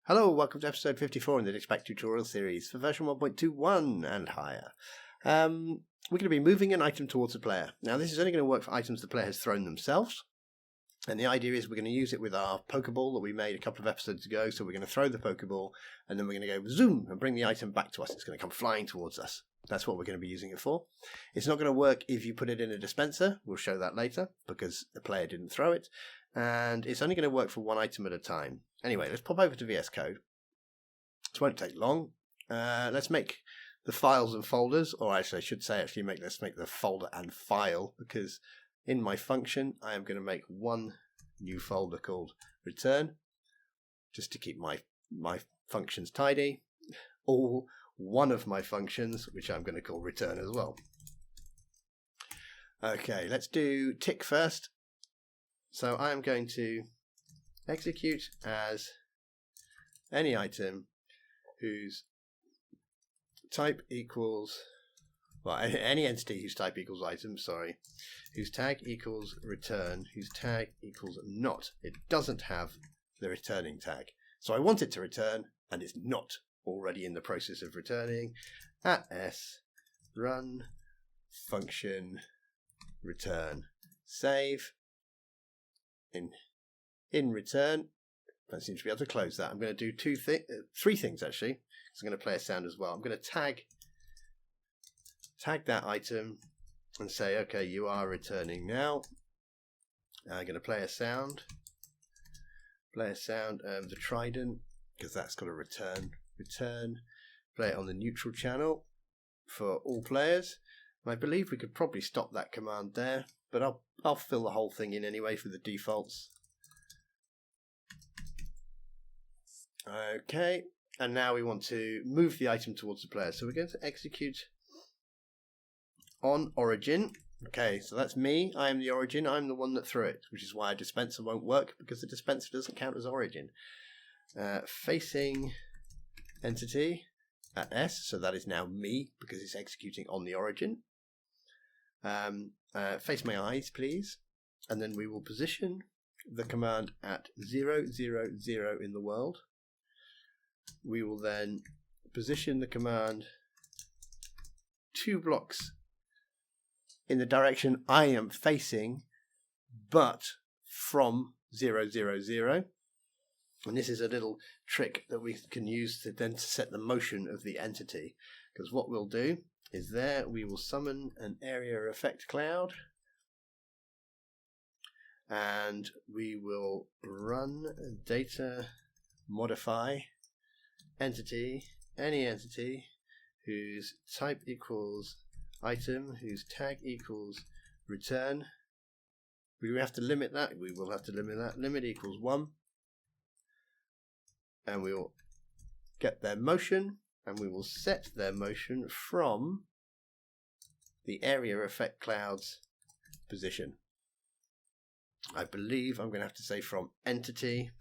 Hello, welcome to episode 54 in the Datapack tutorial series for version 1.21 and higher. We're going to be moving an item towards a player. Now this is only going to work for items the player has thrown themselves. And the idea is we're going to use it with our pokeball that we made a couple of episodes ago. So we're going to throw the pokeball and then we're going to go zoom and bring the item back to us. It's going to come flying towards us. That's what we're going to be using it for. It's not going to work if you put it in a dispenser. We'll show that later because the player didn't throw it. And it's only going to work for one item at a time. Anyway, let's pop over to VS Code. This won't take long. Let's make the files and folders, or actually I should say let's make the folder and file, because in my function I am going to make one new folder called return, just to keep my functions tidy. All one of my functions, which I'm going to call return as well. Okay, let's do tick first. So I am going to execute as any item whose type equals, well, any entity whose type equals item, whose tag equals return, whose tag equals not. It doesn't have the returning tag. So I want it to return, and it's not already in the process of returning. @s run function return save. In return, I seem to be able to close that. I'm going to do three things actually. So I'm going to play a sound as well. I'm going to tag that item and say, okay, you are returning now. I'm going to play a sound. The trident, because that's got a return. Play it on the neutral channel for all players. And I believe we could probably stop that command there, but I'll fill the whole thing in anyway for the defaults. Okay, and now we want to move the item towards the player. So we're going to execute on origin. Okay, so that's me. I am the origin. I'm the one that threw it, which is why a dispenser won't work, because the dispenser doesn't count as origin. Facing entity @s, so that is now me because it's executing on the origin. Face my eyes, please, and then we will position the command at 0, 0, 0 in the world. We will then position the command 2 blocks in the direction I am facing, but from 0, 0, 0. And this is a little trick that we can use to set the motion of the entity. Because what we'll do is we will summon an area effect cloud. And we will run data modify entity, any entity whose type equals item, whose tag equals return. We have to limit that. We will have to limit that. Limit equals 1. And we will get their motion, and we will set their motion from the area effect cloud's position. I believe I'm going to have to say from entity,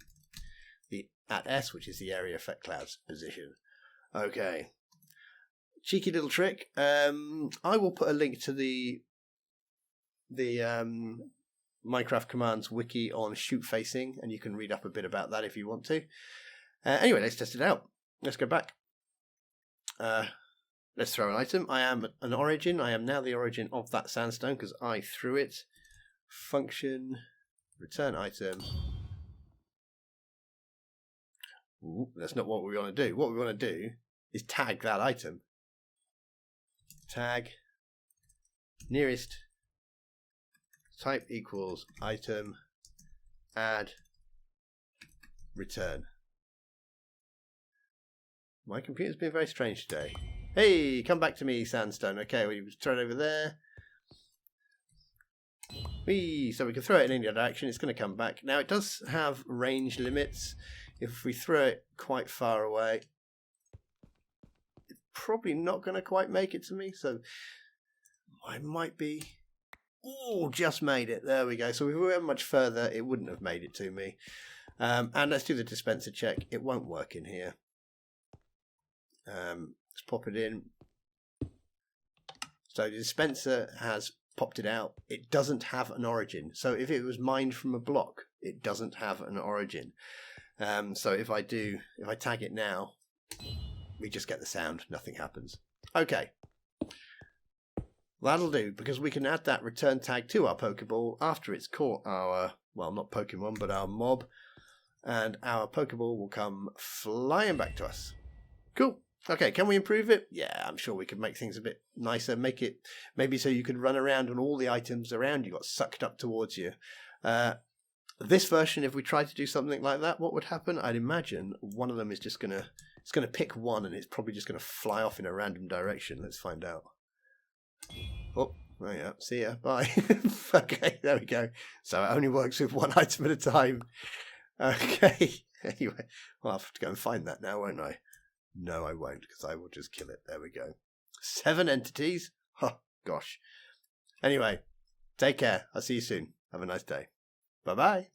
the @s, which is the area effect cloud's position. Okay, cheeky little trick. I will put a link to the Minecraft commands wiki on shoot facing, and you can read up a bit about that if you want to. Anyway, let's test it out. Let's go back. Let's throw an item. I am an origin. I am now the origin of that sandstone because I threw it. Function return item. Ooh, that's not what we want to do. What we want to do is tag that item. Tag nearest type equals item, add return. My computer's been very strange today. Hey, come back to me, sandstone. Okay, we throw it over there. So we can throw it in any direction. It's going to come back. Now it does have range limits. If we throw it quite far away, it's probably not going to quite make it to me. So I might be. Oh, just made it. There we go. So if we went much further, it wouldn't have made it to me. And let's do the dispenser check. It won't work in here. Let's pop it in. So the dispenser has popped it out. It doesn't have an origin. So if it was mined from a block, it doesn't have an origin. So if I tag it now, we just get the sound. Nothing happens. Okay. That'll do, because we can add that return tag to our Pokeball after it's caught our, well, not Pokemon, but our mob. And our Pokeball will come flying back to us. Cool. Okay, can we improve it? Yeah, I'm sure we could make things a bit nicer. Make it maybe so you could run around and all the items around you got sucked up towards you. This version, if we tried to do something like that, what would happen? I'd imagine one of them is just gonna pick one, and it's probably just gonna fly off in a random direction. Let's find out. Oh yeah, see ya, bye. Okay, there we go. So it only works with one item at a time. Okay. Anyway, I'll have to go and find that now, won't I? No, I won't, because I will just kill it. There we go. 7 entities? Oh, gosh. Anyway, take care. I'll see you soon. Have a nice day. Bye-bye.